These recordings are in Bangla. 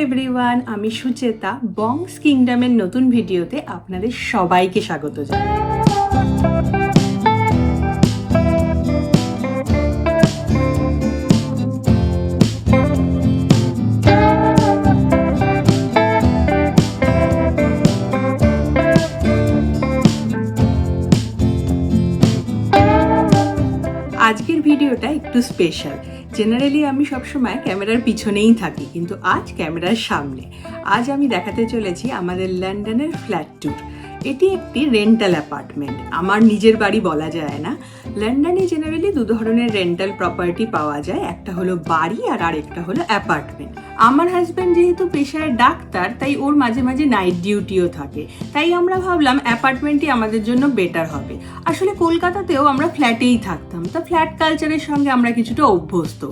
এভরিওয়ান, আমি সুচেতা। বংস কিংডমের নতুন ভিডিওতে আপনাদের সবাইকে স্বাগত জানাই। আজকের ভিডিওটা একটু স্পেশাল। জেনারেলি আমি সবসময় ক্যামেরার পিছনেই থাকি, কিন্তু আজ ক্যামেরার সামনে। আজ আমি দেখাতে চলেছি আমাদের লন্ডনের ফ্ল্যাট ট্যুর। এটি একটি রেন্টাল অ্যাপার্টমেন্ট, আমার নিজের বাড়ি বলা যায় না। লন্ডনে জেনারেলি দু ধরনের রেন্টাল প্রপার্টি পাওয়া যায়, একটা হলো বাড়ি আর আরেকটা হলো অ্যাপার্টমেন্ট। আমার হাজব্যান্ড যেহেতু পেশায় ডাক্তার, তাই ওর মাঝে মাঝে নাইট ডিউটিও থাকে, তাই আমরা ভাবলাম অ্যাপার্টমেন্টই আমাদের জন্য বেটার হবে। আসলে কলকাতাতেও আমরা ফ্ল্যাটেই থাকতাম, তা ফ্ল্যাট কালচারের সঙ্গে আমরা কিছুটা অভ্যস্ত।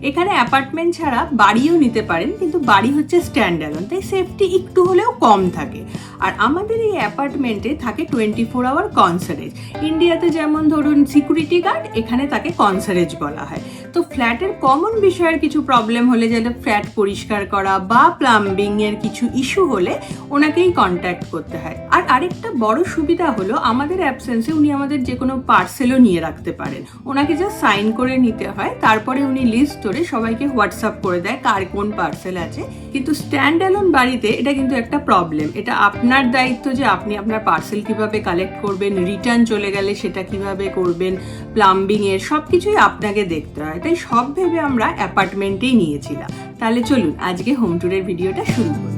এখানে অ্যাপার্টমেন্ট ছাড়া বাড়িও নিতে পারেন, কিন্তু বাড়ি হচ্ছে স্ট্যান্ড অ্যালোন, তাই সেফটি একটু হলেও কম থাকে। আর আমাদের এই অ্যাপার্টমেন্টে থাকে 24 আওয়ার কনসারেজ। ইন্ডিয়াতে যেমন ধরুন সিকিউরিটি গার্ড, এখানে তাকে কনসারেজ বলা হয়। তো ফ্ল্যাটের কমন বিষয়ের কিছু প্রবলেম হলে, যেটা ফ্ল্যাট পরিষ্কার করা বা প্লাম্বিং এর কিছু ইস্যু হলে ওনাকেই কন্ট্যাক্ট করতে হয়। আর আরেকটা বড় সুবিধা হলো আমাদের অ্যাবসেন্সে উনি আমাদের যে কোনো পার্সেলও নিয়ে রাখতে পারেন। ওনাকে যা সাইন করে নিতে হয়, তারপরে উনি লিস্ট ধরে সবাইকে হোয়াটসঅ্যাপ করে দেয় কার কোন পার্সেল আছে। কিন্তু স্ট্যান্ড অ্যালোন বাড়িতে এটা কিন্তু একটা প্রবলেম। এটা আপনার দায়িত্ব যে আপনি আপনার পার্সেল কিভাবে কালেক্ট করবেন, রিটার্ন চলে গেলে সেটা কিভাবে করবেন, প্লাম্বিং এর সবকিছুই আপনাকে দেখতে হয়। তাই সব ভেবে আমরা অ্যাপার্টমেন্টেই নিয়েছিলাম। তাহলে চলুন আজকে হোম ট্যুরের ভিডিওটা শুরু করি।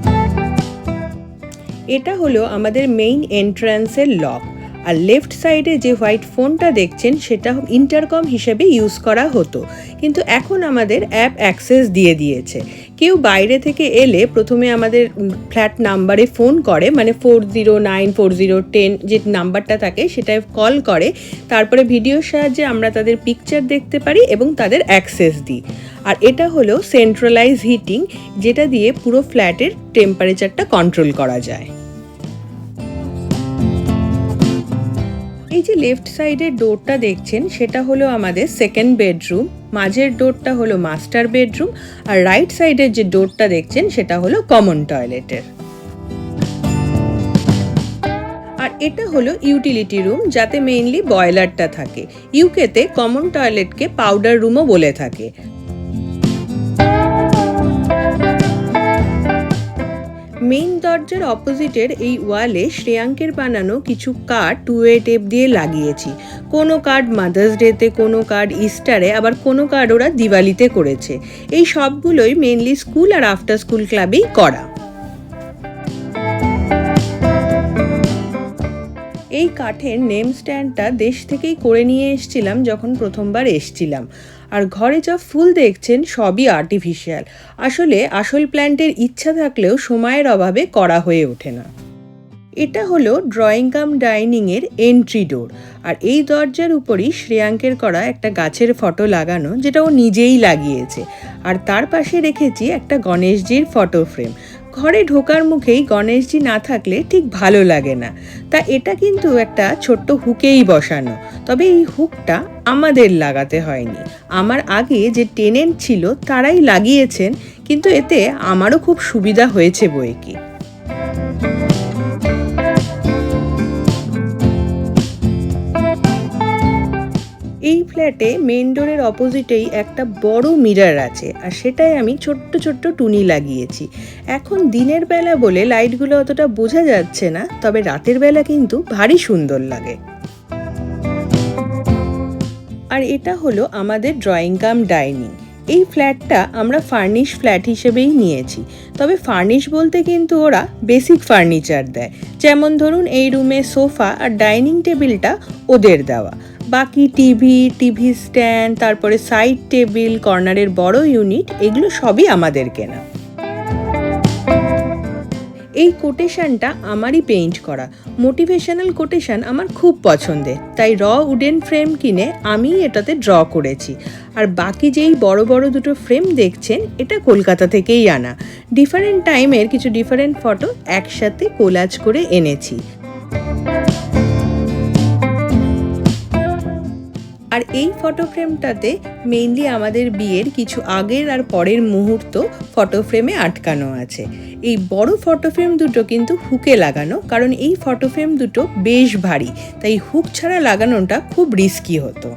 এটা হলো আমাদের মেইন এন্ট্রান্সের লক। আর লেফট সাইডে যে হোয়াইট ফোনটা দেখছেন সেটা ইন্টারকম হিসেবে ইউজ করা হতো, কিন্তু এখন আমাদের অ্যাপ অ্যাক্সেস দিয়ে দিয়েছে। কেউ বাইরে থেকে এলে প্রথমে আমাদের ফ্ল্যাট নাম্বারে ফোন করে, মানে 409 4010 যে নাম্বারটা থাকে সেটায় কল করে। তারপরে ভিডিওর সাহায্যে আমরা তাদের পিকচার দেখতে পারি এবং তাদের অ্যাক্সেস দিই। আর এটা হলো সেন্ট্রালাইজ হিটিং, যেটা দিয়ে পুরো ফ্ল্যাটের টেম্পারেচারটা কন্ট্রোল করা যায়। এই যে লেফট সাইডের ডোরটা দেখছেন সেটা হলো আমাদের সেকেন্ড বেডরুম, মাঝের ডোরটা হলো মাস্টার বেডরুম, আর রাইট সাইডের যে ডোরটা দেখছেন সেটা হলো কমন টয়লেটের। আর এটা হলো ইউটিলিটি রুম, যাতে মেইনলি বয়লারটা থাকে। ইউকেতে কমন টয়লেটকে পাউডার রুমও বলে থাকে। মেইন দরজার অপোজিটের এই ওয়ালে শ্রেয়াঙ্কের বানানো কিছু কার্ড 2A টেপ দিয়ে লাগিয়েছি। কোনো কার্ড মাদার্স ডেতে, কোনো কার্ড ইস্টারে, আবার কোনো কার্ড ওরা দিওয়ালিতে করেছে। এই সবগুলোই মেইনলি স্কুল আর আফটার স্কুল ক্লাবেই করা। এই কাঠের নেম স্ট্যান্ডটা দেশ থেকেই করে নিয়ে এসেছিলাম যখন প্রথমবার এসেছিলাম। আর ঘরে যা ফুল দেখছেন সবই আর্টিফিশিয়াল। আসলে আসল প্ল্যান্টের ইচ্ছা থাকলেও সময়ের অভাবে করা হয়ে ওঠে না। এটা হলো ড্রয়িং কাম ডাইনিংয়ের এন্ট্রি ডোর। আর এই দরজার উপরই শ্রেয়াঙ্কের করা একটা গাছের ফটো লাগানো, যেটা ও নিজেই লাগিয়েছে। আর তার পাশে রেখেছি একটা গণেশজির ফটো ফ্রেম। ঘরে ঢোকার মুখেই গণেশজি না থাকলে ঠিক ভালো লাগে না, তা এটা কিন্তু একটা ছোট্ট হুকেই বসানো। তবে এই হুকটা আমাদের লাগাতে হয়নি, আমার আগে যে টেনেন্ট ছিল তারাই লাগিয়েছেন, কিন্তু এতে আমারও খুব সুবিধা হয়েছে বই কি। এই ফ্ল্যাটে মেইন ডোরের অপোজিটেই একটা বড় মিরর আছে, আর সেটাই আমি ছোট্ট ছোট্ট টুনি লাগিয়েছি। এখন দিনের বেলা বলে লাইটগুলো অতটা বোঝা যাচ্ছে না, তবে রাতের বেলা কিন্তু ভারী সুন্দর লাগে। আর এটা হলো আমাদের ড্রয়িং কাম ডাইনিং। এই ফ্ল্যাটটা আমরা ফার্নিশ ফ্ল্যাট হিসেবেই নিয়েছি, তবে ফার্নিশ বলতে কিন্তু ওরা বেসিক ফার্নিচার দেয়। যেমন ধরুন এই রুমে সোফা আর ডাইনিং টেবিলটা ওদের দেওয়া, বাকি টিভি স্ট্যান্ড, তারপরে সাইড টেবিল, কর্নারের বড় ইউনিট, এগুলো সবই আমাদের কেনা। এই কোটেশনটা আমারই পেইন্ট করা। মোটিভেশনাল কোটেশন আমার খুব পছন্দের, তাই র উডেন ফ্রেম কিনে আমি এটাতে ড্র করেছি। আর বাকি যেই বড় বড় দুটো ফ্রেম দেখছেন, এটা কলকাতা থেকেই আনা। ডিফারেন্ট টাইমের কিছু ডিফারেন্ট ফটো একসাথে কোলাজ করে এনেছি। আর এই ফটো ফ্রেমটাতে মেইনলি আমাদের বিয়ের কিছু আগের আর পরের মুহূর্ত ফটো ফ্রেমে আটকানো আছে। এই বড় ফটো ফ্রেম দুটো কিন্তু হুকে লাগানো, কারণ এই ফটো ফ্রেম দুটো বেশ ভারী, তাই হুক ছাড়া লাগানোটা খুব রিস্কি হতো।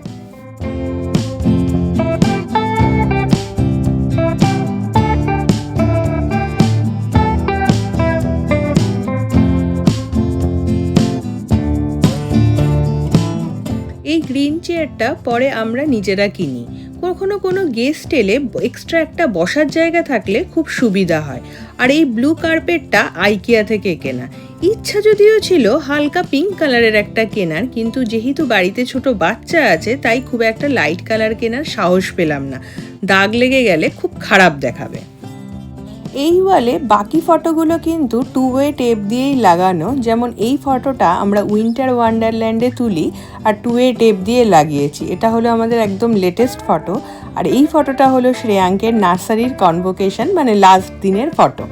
এই গ্রিন চেয়ারটা পরে আমরা নিজেরা কিনি। কখনো কোনো গেস্ট এলে এক্সট্রা একটা বসার জায়গা থাকলে খুব সুবিধা হয়। আর এই ব্লু কার্পেটটা আইকিয়া থেকে কেনা। ইচ্ছা যদিও ছিল হালকা পিঙ্ক কালারের একটা কেনার, কিন্তু যেহেতু বাড়িতে ছোট বাচ্চা আছে তাই খুব একটা লাইট কালার কেনার সাহস পেলাম না, দাগ লেগে গেলে খুব খারাপ দেখাবে। এই ওয়ালে বাকি ফটোগুলো কিন্তু 2-way টেপ দিয়েই লাগানো, যেমন এই ফটোটা আমরা উইন্টার ওয়ান্ডারল্যান্ডে তুলি আর 2-way টেপ দিয়ে লাগিয়েছি। এটা হলো আমাদের একদম লেটেস্ট ফটো। আর এই ফটোটা হলো শ্রেয়াঙ্কের নার্সারির কনভোকেশন, মানে লাস্ট দিনের ফটো।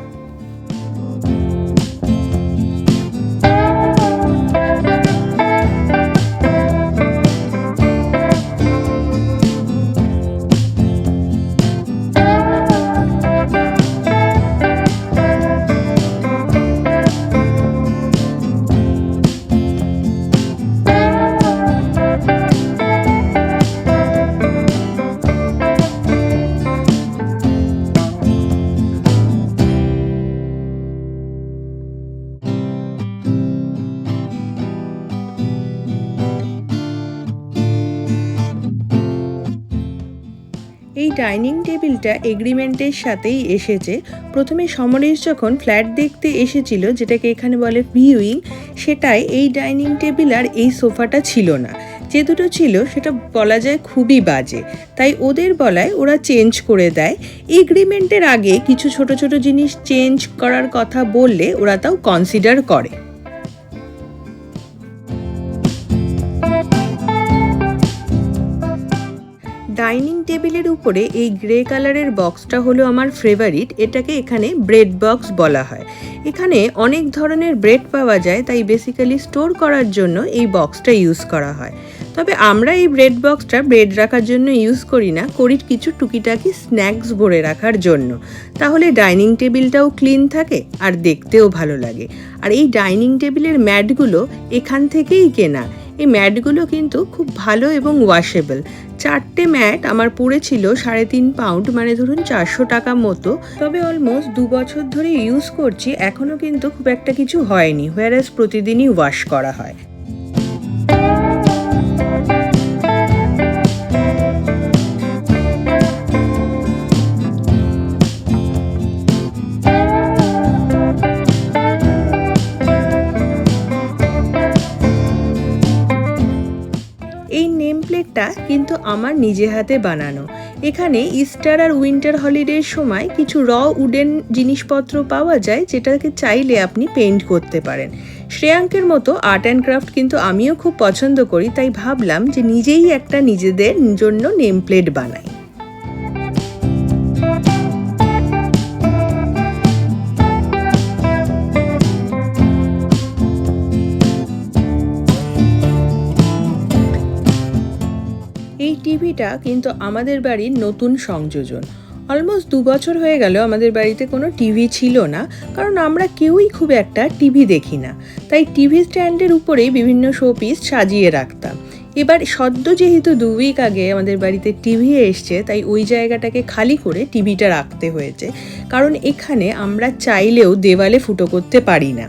এই ডাইনিং টেবিলটা এগ্রিমেন্টের সাথেই এসেছে। প্রথমে সমরেশ যখন ফ্ল্যাট দেখতে এসেছিল, যেটাকে এখানে বলে ভিউইং, সেটাই এই ডাইনিং টেবিল আর এই সোফাটা ছিল না। যে দুটো ছিল সেটা বলা যায় খুবই বাজে, তাই ওদের বলায় ওরা চেঞ্জ করে দেয়। এগ্রিমেন্টের আগে কিছু ছোট ছোট জিনিস চেঞ্জ করার কথা বললে ওরা তাও কনসিডার করে। ডাইনিং টেবিলের উপরে এই গ্রে কালারের বক্সটা হলো আমার ফেভারিট। এটাকে এখানে ব্রেড বক্স বলা হয়। এখানে অনেক ধরনের ব্রেড পাওয়া যায়, তাই বেসিক্যালি স্টোর করার জন্য এই বক্সটা ইউজ করা হয়। তবে আমরা এই ব্রেড বক্সটা ব্রেড রাখার জন্য ইউজ করি না, করি কিছু টুকিটাকি স্ন্যাক্স ভরে রাখার জন্য। তাহলে ডাইনিং টেবিলটাও ক্লিন থাকে আর দেখতেও ভালো লাগে। আর এই ডাইনিং টেবিলের ম্যাটগুলো এখান থেকেই কেনা। এই ম্যাটগুলো কিন্তু খুব ভালো এবং ওয়াশেবল। 4টে ম্যাট আমার পড়েছিল 3.5 পাউন্ড, মানে ধরুন 400 টাকা মতো। তবে অলমোস্ট 2 বছর ধরে ইউজ করছি, এখনো কিন্তু খুব একটা কিছু হয়নি, হোয়ারাস প্রতিদিনই ওয়াশ করা হয়। এই নেম প্লেটটা কিন্তু আমার নিজে হাতে বানানো। এখানে ইস্টার আর উইন্টার হলিডের সময় কিছু উডেন জিনিসপত্র পাওয়া যায়, যেটাকে চাইলে আপনি পেইন্ট করতে পারেন। শ্রেয়াঙ্কের মতো আর্ট অ্যান্ড ক্রাফট কিন্তু আমিও খুব পছন্দ করি, তাই ভাবলাম যে নিজেই একটা নিজেদের জন্য নেম প্লেট বানাই। এই টিভিটা কিন্তু আমাদের বাড়ির নতুন সংযোজন। অলমোস্ট 2 বছর হয়ে গেল আমাদের বাড়িতে কোনো টিভি ছিল না, কারণ আমরা কেউই খুব একটা টিভি দেখি না। তাই টিভি স্ট্যান্ডের উপরেই বিভিন্ন শোপিস সাজিয়ে রাখতাম। এবার সদ্য যেহেতু 2 উইক আগে আমাদের বাড়িতে টিভি এসছে, তাই ওই জায়গাটাকে খালি করে টিভিটা রাখতে হয়েছে, কারণ এখানে আমরা চাইলেও দেওয়ালে ফুটো করতে পারি না।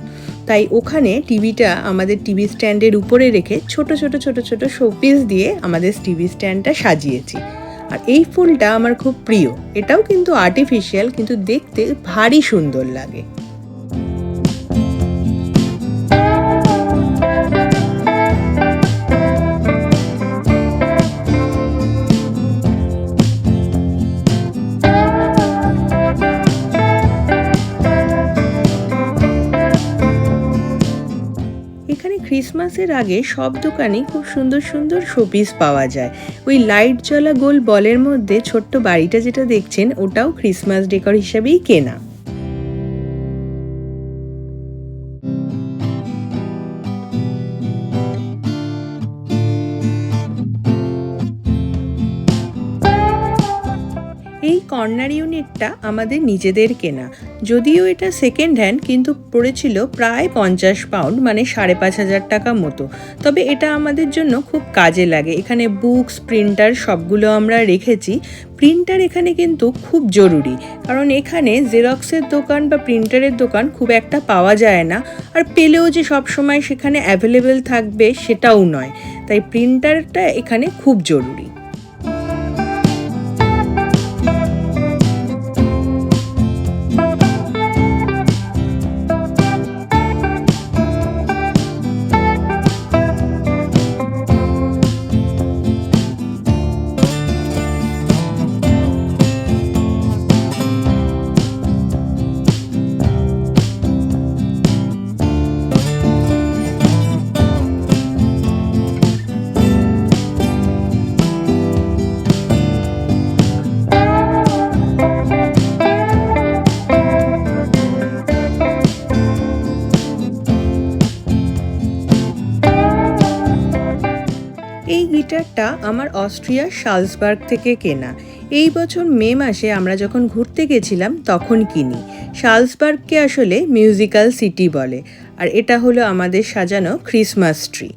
তাই ওখানে টিভিটা আমাদের টিভি স্ট্যান্ডের উপরে রেখে ছোট ছোট ছোট ছোট শোপিস দিয়ে আমাদের টিভি স্ট্যান্ডটা সাজিয়েছি। আর এই ফুলটা আমার খুব প্রিয়। এটাও কিন্তু আর্টিফিশিয়াল, কিন্তু দেখতে ভারী সুন্দর লাগে। ক্রিসমাসের আগে সব দোকানে খুব সুন্দর সুন্দর শোপিস পাওয়া যায়। ওই লাইট জ্বলা গোল বলের মধ্যে ছোট্ট বাড়িটা যেটা দেখছেন, ওটাও ক্রিসমাস ডেকোর হিসাবেই কেনা। এই কর্নার ইউনিটটা আমাদের নিজেদের কেনা, যদিও এটা সেকেন্ড হ্যান্ড, কিন্তু পড়েছিল প্রায় 50 পাউন্ড, মানে 5,500 টাকা মতো। তবে এটা আমাদের জন্য খুব কাজে লাগে। এখানে বুকস, প্রিন্টার সবগুলো আমরা রেখেছি। প্রিন্টার এখানে কিন্তু খুব জরুরি, কারণ এখানে জেরক্সের দোকান বা প্রিন্টারের দোকান খুব একটা পাওয়া যায় না, আর পেলেও যে সবসময় সেখানে অ্যাভেলেবেল থাকবে সেটাও নয়। তাই প্রিন্টারটা এখানে খুব জরুরি। এই গিটারটা আমার অস্ট্রিয়ার শালসবার্গ থেকে কেনা। এই বছর মে মাসে আমরা যখন ঘুরতে গেছিলাম তখন কিনি। শালসবার্গকে আসলে মিউজিক্যাল সিটি বলে, আর এটা হলো আমাদের সাজানো ক্রিসমাস ট্রি।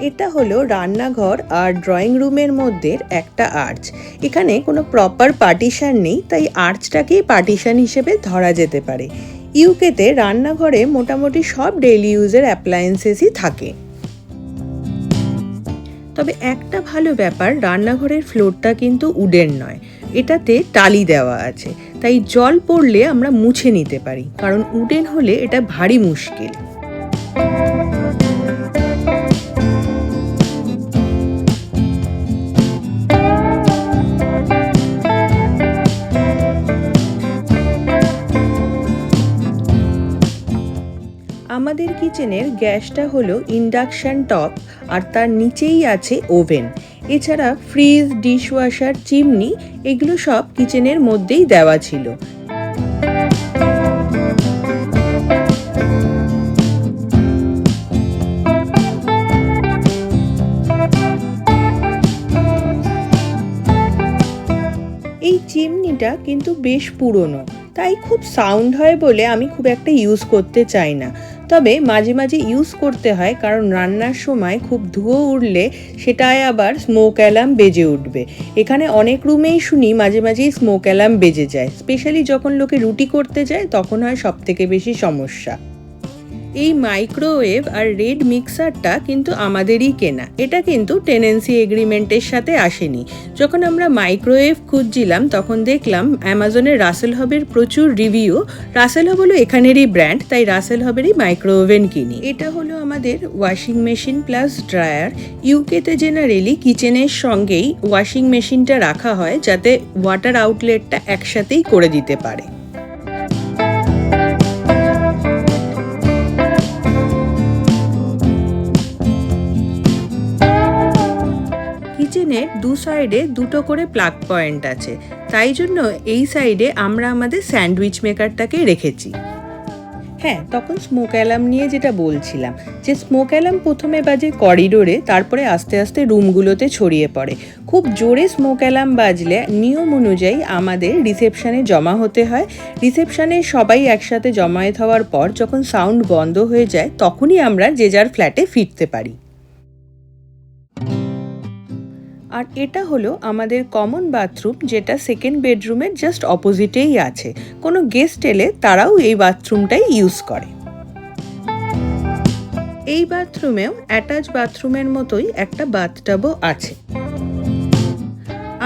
এটা হলো রান্নাঘর আর ড্রয়িং রুমের মধ্যে একটা আর্চ। এখানে কোনো প্রপার পার্টিশন নেই, তাই আর্চটাকেই পার্টিশন হিসেবে ধরা যেতে পারে। ইউকেতে রান্নাঘরে মোটামুটি সব ডেইলি ইউজের অ্যাপ্লায়েন্সেসই থাকে। তবে একটা ভালো ব্যাপার, রান্নাঘরের ফ্লোরটা কিন্তু উডেন নয়, এটাতে টালি দেওয়া আছে, তাই জল পড়লে আমরা মুছে নিতে পারি, কারণ উডেন হলে এটা ভারী মুশকিল। আমাদের কিচেনের গ্যাসটা হলো ইন্ডাকশন টপ, আর তার নিচেই আছে ওভেন। এছাড়া ফ্রিজ, ডিশওয়াশার, চিমনি এগুলো সব কিচেনের মধ্যেই দেওয়া ছিল। এই চিমনিটা কিন্তু বেশ পুরনো, তাই খুব সাউন্ড হয় বলে আমি খুব একটা ইউজ করতে চাই না। তবে মাঝে মাঝে ইউজ করতে হয়, কারণ রান্নার সময় খুব ধুয়ো উঠলে সেটায় আবার স্মোক অ্যালার্ম বেজে উঠবে। এখানে অনেক রুমেই শুনি মাঝে মাঝেই স্মোক অ্যালার্ম বেজে যায়, স্পেশালি যখন লোকে রুটি করতে যায় তখন হয় সবথেকে বেশি সমস্যা। এই মাইক্রোওয়েভ আর রেড মিক্সারটা কিন্তু আমাদেরই কেনা। এটা কিন্তু টেনেন্সি এগ্রিমেন্টের সাথে আসেনি। যখন আমরা মাইক্রোওয়েভ খুঁজছিলাম তখন দেখলাম অ্যামাজনের রাসেল হবের প্রচুর রিভিউ। রাসেল হব হলো এখানেরই ব্র্যান্ড, তাই রাসেল হবেরই মাইক্রোওভেন কিনি। এটা হলো আমাদের ওয়াশিং মেশিন প্লাস ড্রায়ার। ইউকেতে জেনারেলি কিচেনের সঙ্গেই ওয়াশিং মেশিনটা রাখা হয়, যাতে ওয়াটার আউটলেটটা একসাথেই করে দিতে পারে। কিচেনের দু সাইডে দুটো করে প্লাগ পয়েন্ট আছে, তাই জন্য এই সাইডে আমরা আমাদের স্যান্ডউইচ মেকারটাকে রেখেছি। হ্যাঁ, তখন স্মোক অ্যালার্ম নিয়ে যেটা বলছিলাম, যে স্মোক অ্যালার্ম প্রথমে বাজে করিডোরে, তারপরে আস্তে আস্তে রুমগুলোতে ছড়িয়ে পড়ে। খুব জোরে স্মোক অ্যালার্ম বাজলে নিয়ম অনুযায়ী আমাদের রিসেপশনে জমা হতে হয়। রিসেপশনে সবাই একসাথে জমায়েত হওয়ার পর যখন সাউন্ড বন্ধ হয়ে যায় তখনই আমরা যে যার ফ্ল্যাটে ফিরতে পারি। আর এটা হলো আমাদের কমন বাথরুম, যেটা সেকেন্ড বেডরুমের জাস্ট অপোজিটেই আছে। কোনো গেস্ট এলে তারাও এই বাথরুমটাই ইউজ করে। এই বাথরুমেও অ্যাটাচ বাথরুমের মতোই একটা বাথটাবও আছে।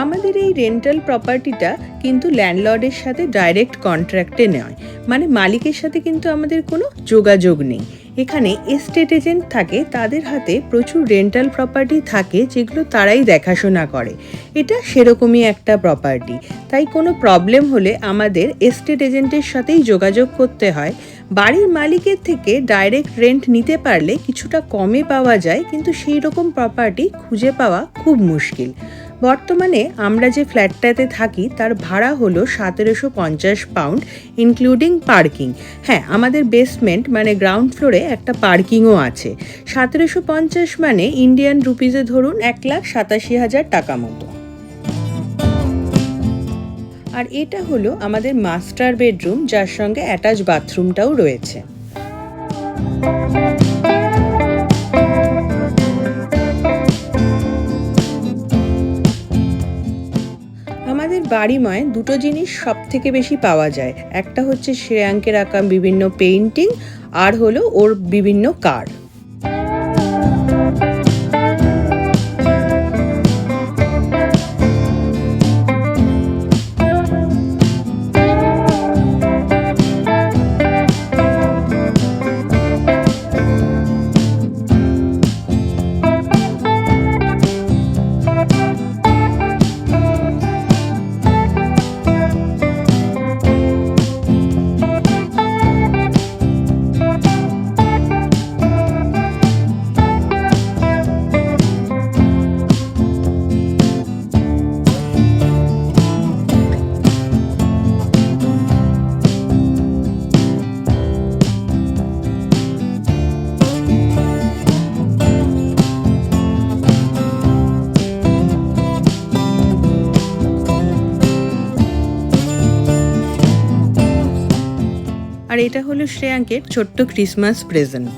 আমাদের এই রেন্টাল প্রপার্টিটা কিন্তু ল্যান্ডলর্ডের সাথে ডাইরেক্ট কন্ট্রাক্টে নয়, মানে মালিকের সাথে কিন্তু আমাদের কোনো যোগাযোগ নেই। এখানে এস্টেট এজেন্ট থাকে, তাদের হাতে প্রচুর রেন্টাল প্রপার্টি থাকে যেগুলো তারাই দেখাশোনা করে। এটা সেরকমই একটা প্রপার্টি, তাই কোনো প্রবলেম হলে আমাদের এস্টেট এজেন্টের সাথেই যোগাযোগ করতে হয়। বাড়ির মালিকের থেকে ডাইরেক্ট রেন্ট নিতে পারলে কিছুটা কমে পাওয়া যায়, কিন্তু সেই রকম প্রপার্টি খুঁজে পাওয়া খুব মুশকিল। বর্তমানে আমরা যে ফ্ল্যাটটাতে থাকি তার ভাড়া হলো 1750 পাউন্ড ইনক্লুডিং পার্কিং। হ্যাঁ, আমাদের বেসমেন্ট মানে গ্রাউন্ড ফ্লোরে একটা পার্কিংও আছে। 1750 মানে ইন্ডিয়ান রুপিজে ধরুন 1,87,000 টাকা মতো। আর এটা হলো আমাদের মাস্টার বেডরুম, যার সঙ্গে অ্যাটাচ বাথরুমটাও রয়েছে। আমাদের বাড়িময় দুটো জিনিস সব থেকে বেশি পাওয়া যায়, একটা হচ্ছে শ্রেয়াঙ্কের আঁকা বিভিন্ন পেইন্টিং, আর হলো ওর বিভিন্ন কার্ড। আর এটা হলো শ্রেয়াঙ্কের ছোট্ট ক্রিসমাস প্রেজেন্ট।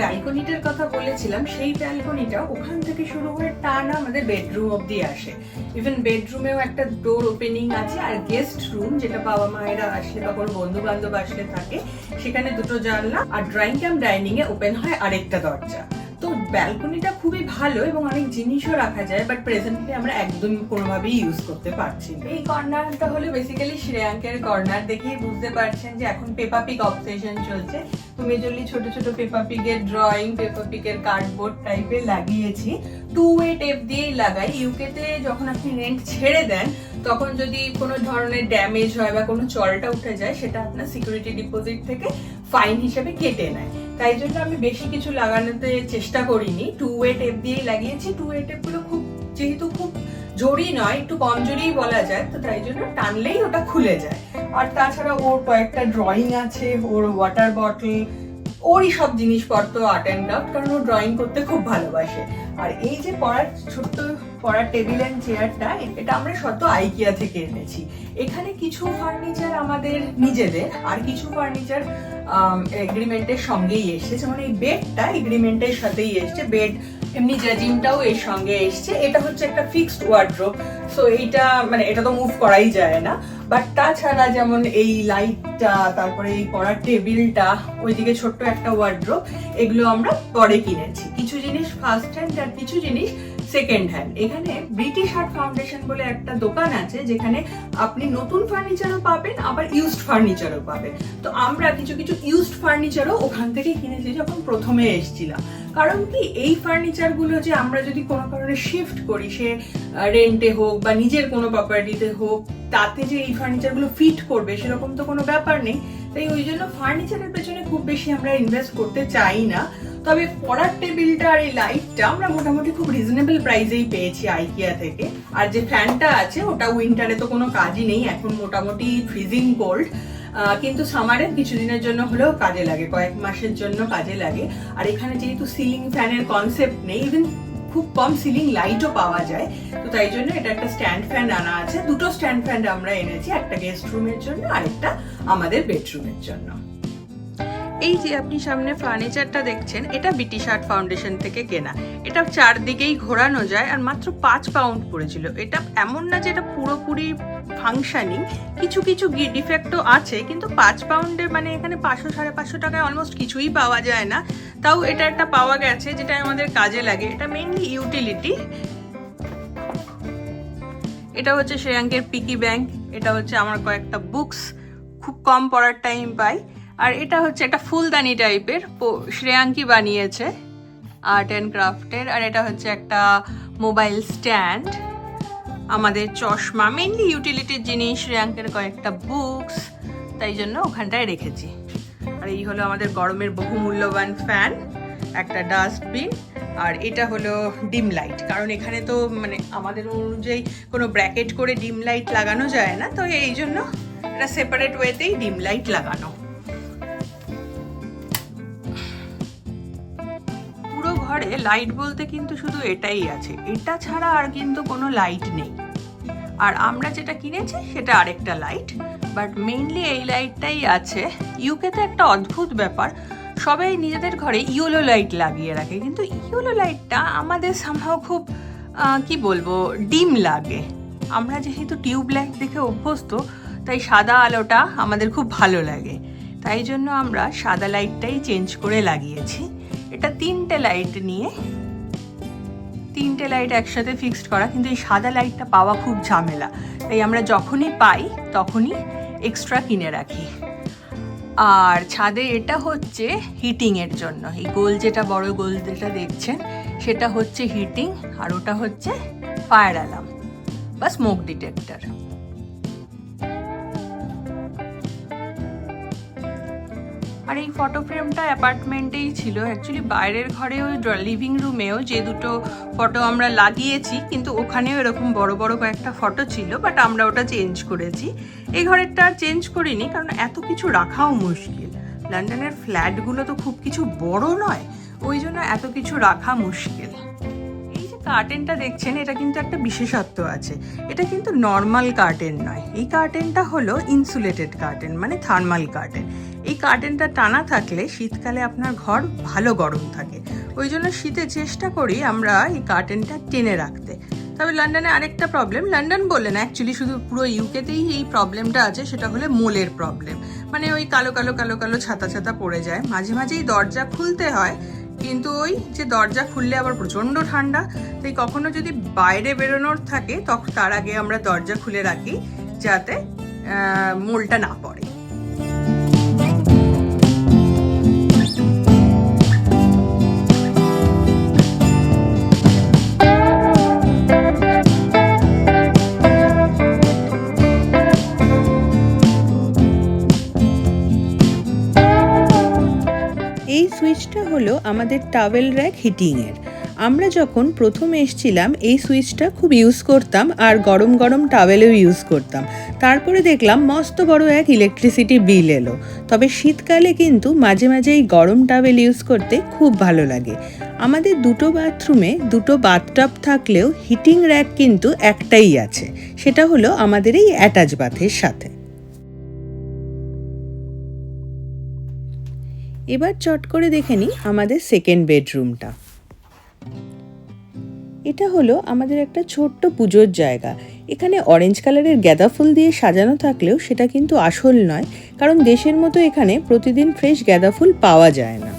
ব্যালকনিটার কথা বলেছিলাম, সেই ব্যালকনিটা ওখান থেকে শুরু করে টানা আমাদের বেডরুম অব্দি আসে। ইভেন বেডরুমেও একটা ডোর ওপেনিং আছে, আর গেস্ট রুম যেটা বাবা মায়েরা আসলে বা কোনো বন্ধু বান্ধব আসলে থাকে, সেখানে দুটো জানলা, আর ড্রয়িং কাম ডাইনিং এ ওপেন হয় আরেকটা দরজা। তো ব্যালকনিটা খুবই ভালো এবং অনেক জিনিসও রাখা যায়, বাট প্রেজেন্টলি আমরা একদম কোনোভাবেই ইউজ করতে পারছি না। এই কর্নারটা হলো বেসিক্যালি শ্রেয়াঙ্কের কর্নার। দেখেই বুঝতে পারছেন যে এখন পেপা পিগ অবসেশন চলছে। তো মেজরলি ছোট ছোট পেপা পিগের ড্রয়িং, পেপা পিগের কার্ডবোর্ড টাইপের লাগিয়েছি। 2-way টেপ দিয়েই লাগাই। ইউকেতে যখন আপনি রেন্ট ছেড়ে দেন, তখন যদি কোনো ধরনের ড্যামেজ হয় বা কোনো চলটা উঠে যায়, সেটা আপনার সিকিউরিটি ডিপোজিট থেকে ফাইন হিসেবে কেটে নেয়। তাই জন্য আমি বেশি কিছু লাগানোতে চেষ্টা করিনি, 2-way টেপ দিয়েই লাগিয়েছি। 2-way টেপগুলো যেহেতু খুব জোরি নয়, একটু কম জোরিই বলা যায়, তো তাই জন্য টানলেই ওটা খুলে যায়। আর তাছাড়া ওর কয়েকটা ড্রয়িং আছে, ওর ওয়াটার বটল, ওরই সব জিনিসপত্র, আর্ট অ্যান্ড ক্রাফট, কারণ ও ড্রয়িং করতে খুব ভালোবাসে। আর এই যে ছোট্ট পড়ার টেবিল অ্যান্ড চেয়ারটা, এটা আমরা শত আইকিয়া থেকে এনেছি। এখানে কিছু ফার্নিচার আমাদের নিজেদের, আর কিছু ফার্নিচার এগ্রিমেন্টের সঙ্গেই এসছে। যেমন এই বেডটা এগ্রিমেন্টের সাথেই এসছে, বেড এমনি জাজিংটাও এর সঙ্গে এসছে। এটা হচ্ছে একটা ফিক্সড ওয়ার্ড্রোব, সো এইটা মানে এটা তো মুভ করাই যায় না। বাট তাছাড়া যেমন এই লাইটটা, তারপরে এই পড়ার টেবিলটা, ওইদিকে ছোট্ট একটা ওয়ার্ড্রোব, এগুলো আমরা পরে কিনেছি। কিছু জিনিস ফার্স্ট হ্যান্ড আর কিছু জিনিস সেকেন্ড হ্যান্ড। এখানে ব্রিটিশ আর্ট ফাউন্ডেশন বলে একটা দোকান আছে যেখানে আপনি নতুন ফার্নিচারও পাবেন আবার ইউজড ফার্নিচারও পাবেন। তো আমরা কিছু কিছু ইউজড ফার্নিচারও ওখান থেকে কিনেছি যখন প্রথমে এসেছিলাম। কারণ কি, এই ফার্নিচারগুলো যে আমরা যদি কোনো কারণে শিফট করি, সে রেন্টে হোক বা নিজের কোনো প্রপার্টিতে হোক, তাতে যে এই ফার্নিচারগুলো ফিট করবে সেরকম তো কোনো ব্যাপার নেই। তাই ওই জন্য ফার্নিচারের পেছনে খুব বেশি আমরা ইনভেস্ট করতে চাই না। তবে পড়ার টেবিলটা আর এই লাইটটা আমরা মোটামুটি খুব রিজনেবল প্রাইসেই পেয়েছি আইকিয়া থেকে। আর যে ফ্যানটা আছে ওটা উইন্টারে তো কোনো কাজই নেই, এখন মোটামুটি ফ্রিজিং কোল্ড, কিন্তু সামারে কিছুদিনের জন্য হলেও কাজে লাগে, কয়েক মাসের জন্য কাজে লাগে। আর এখানে যেহেতু সিলিং ফ্যানের কনসেপ্ট নেই, ইভেন খুব কম সিলিং লাইটও পাওয়া যায়, তো তাই জন্য এটা একটা স্ট্যান্ড ফ্যান আনা আছে। দুটো স্ট্যান্ড ফ্যান আমরা এনেছি, একটা গেস্ট রুমের জন্য আর একটা আমাদের বেডরুমের জন্য। এই যে আপনি সামনে ফার্নিচারটা দেখছেন, এটা ব্রিটিশ আর্ট ফাউন্ডেশন থেকে কেনা। এটা চারদিকেই ঘোরানো যায় আর মাত্র 5 পাউন্ড পড়েছিল। এটা এমন না যে এটা পুরোপুরি ফাংশনিং, কিছু কিছু ডিফেক্টও আছে, কিন্তু 5 পাউন্ডে মানে এখানে 500-550 টাকায় অলমোস্ট কিছুই পাওয়া যায় না। তাও এটা একটা পাওয়া গেছে যেটা আমাদের কাজে লাগে। এটা মেইনলি ইউটিলিটি। এটা হচ্ছে শ্রেয়াঙ্কের পিকি ব্যাংক, এটা হচ্ছে আমার কয়েকটা বুকস, খুব কম পড়ার টাইম পাই। আর এটা হচ্ছে একটা ফুলদানি টাইপের, শ্রেয়াঙ্কি বানিয়েছে আর্ট অ্যান্ড ক্রাফটের। আর এটা হচ্ছে একটা মোবাইল স্ট্যান্ড, আমাদের চশমা, মেইনলি ইউটিলিটির জিনিস, শ্রেয়াঙ্কের কয়েকটা বুকস, তাই জন্য ওখানটায় রেখেছি। আর এই হলো আমাদের গরমের বহুমূল্যবান ফ্যান, একটা ডাস্টবিন, আর এটা হলো ডিম লাইট। কারণ এখানে তো মানে আমাদের অনুযায়ী কোনো ব্র্যাকেট করে ডিম লাইট লাগানো যায় না, তো এই জন্য এটা সেপারেট ওয়েতেই ডিম লাইট লাগানো। পুরো ঘরে লাইট বলতে কিন্তু শুধু এটাই আছে, এটা ছাড়া আর কিন্তু কোনো লাইট নেই। আর আমরা যেটা কিনেছি সেটা আরেকটা লাইট, বাট মেইনলি এই লাইটটাই আছে। ইউকেতে একটা অদ্ভুত ব্যাপার, সবাই নিজেদের ঘরে ইয়েলো লাইট লাগিয়ে রাখে, কিন্তু ইয়েলো লাইটটা আমাদের সামহাও খুব কি বলবো ডিম লাগে। আমরা যেহেতু টিউব লাইট দেখে অভ্যস্ত, তাই সাদা আলোটা আমাদের খুব ভালো লাগে, তাই জন্য আমরা সাদা লাইটটাই চেঞ্জ করে লাগিয়েছি। এটা 3টে লাইট নিয়ে, 3টে লাইট একসাথে ফিক্সড করা, কিন্তু এই সাদা লাইটটা পাওয়া খুব ঝামেলা, তাই আমরা যখনই পাই তখনই এক্সট্রা কিনে রাখি। আর ছাদে এটা হচ্ছে হিটিংয়ের জন্য, এই গোল যেটা বড় গোল যেটা দেখছেন সেটা হচ্ছে হিটিং, আর ওটা হচ্ছে ফায়ার অ্যালার্ম বা স্মোক ডিটেক্টর। আর এই ফটো ফ্রেমটা অ্যাপার্টমেন্টেই ছিল, অ্যাকচুয়ালি বাইরের ঘরেও লিভিং রুমেও যে দুটো ফটো আমরা লাগিয়েছি, কিন্তু ওখানেও এরকম বড় বড় কয়েকটা ফটো ছিল, বাট আমরা ওটা চেঞ্জ করেছি। এই ঘরেরটা আর চেঞ্জ করিনি, কারণ এত কিছু রাখাও মুশকিল। লন্ডনের ফ্ল্যাটগুলো তো খুব কিছু বড় নয়, ওই জন্য এত কিছু রাখা মুশকিল। এই যে কার্টেনটা দেখছেন, এটা কিন্তু একটা বিশেষত্ব আছে, এটা কিন্তু নর্মাল কার্টেন নয়। এই কার্টেনটা হলো ইনসুলেটেড কার্টেন, মানে থার্মাল কার্টেন। এই কার্টেনটা টানা থাকলে শীতকালে আপনার ঘর ভালো গরম থাকে, ওই জন্য শীতে চেষ্টা করি আমরা এই কার্টেনটা টেনে রাখতে। তবে লন্ডনে আরেকটা প্রবলেম, লন্ডন বলে না, অ্যাকচুয়ালি শুধু পুরো ইউকেতেই এই প্রবলেমটা আছে, সেটা হলো মোলের প্রবলেম। মানে ওই কালো কালো কালো কালো ছাতা ছাতা পড়ে যায়, মাঝে মাঝেই দরজা খুলতে হয়, কিন্তু ওই যে দরজা খুললে আবার প্রচণ্ড ঠান্ডা, তাই কখনো যদি বাইরে বেরোনোর থাকে তখন তার আগে আমরা দরজা খুলে রাখি যাতে মোলটা না পড়ে। এই সুইচটা হলো আমাদের টাওয়েল র্যাক হিটিংয়ের। আমরা যখন প্রথম এসেছিলাম এই সুইচটা খুব ইউজ করতাম, আর গরম গরম টাওয়েলেও ইউজ করতাম। তারপরে দেখলাম মস্ত বড় এক ইলেকট্রিসিটি বিল এলো। তবে শীতকালে কিন্তু মাঝে মাঝে এই গরম টাওয়েল ইউজ করতে খুব ভালো লাগে। আমাদের দুটো বাথরুমে দুটো বাথটাব থাকলেও হিটিং র্যাক কিন্তু একটাই আছে, সেটা হলো আমাদের এই অ্যাটাচ বাথের সাথে। এবার চট করে দেখে নিই আমাদের সেকেন্ড বেডরুমটা। এটা হলো আমাদের একটা ছোট্ট পুজোর জায়গা। এখানে অরেঞ্জ কালারের গাঁদা ফুল দিয়ে সাজানো থাকলেও সেটা কিন্তু আসল নয়, কারণ দেশের মতো এখানে প্রতিদিন ফ্রেশ গাঁদা ফুল পাওয়া যায় না।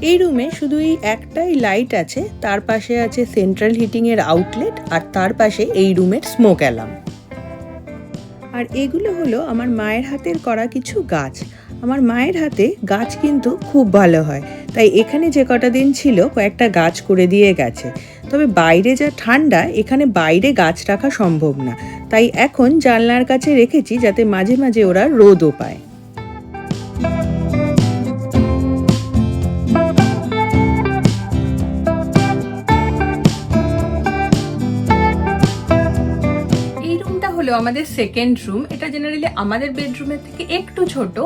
এই রুমে শুধুই একটাই লাইট আছে, তার পাশে আছে সেন্ট্রাল হিটিংয়ের আউটলেট, আর তার পাশে এই রুমের স্মোক অ্যালার্ম। আর এগুলো হলো আমার মায়ের হাতের করা কিছু গাছ। আমার মায়ের হাতে গাছ কিন্তু খুব ভালো হয়, তাই এখানে যে কটা দিন ছিল কয়েকটা গাছ করে দিয়ে গেছে। তবে বাইরে যা ঠান্ডা, এখানে বাইরে গাছ রাখা সম্ভব না, তাই এখন জানলার কাছে রেখেছি যাতে মাঝে মাঝে ওরা রোদও পায়। হলো আমাদের সেকেন্ড রুম। এটা জেনারেলি আমাদের বেডরুমের থেকে একটু ছোট।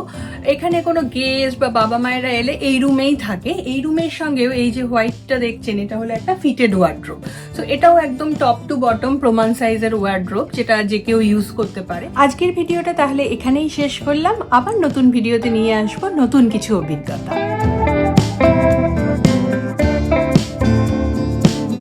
এখানে কোনো গেস্ট বা বাবা মায়েরা এলে এই রুমেই থাকে। এই রুমের সঙ্গেও এই যে হোয়াইটটা দেখছেন, এটা হলো একটা ফিটেড ওয়ার্ড্রোব। সো এটাও একদম টপ টু বটম প্রমাণ সাইজের ওয়ার্ড্রোব, যেটা যে কেউ ইউজ করতে পারে। আজকের ভিডিওটা তাহলে এখানেই শেষ করলাম। আবার নতুন ভিডিওতে নিয়ে আসবো নতুন কিছু অভিজ্ঞতা।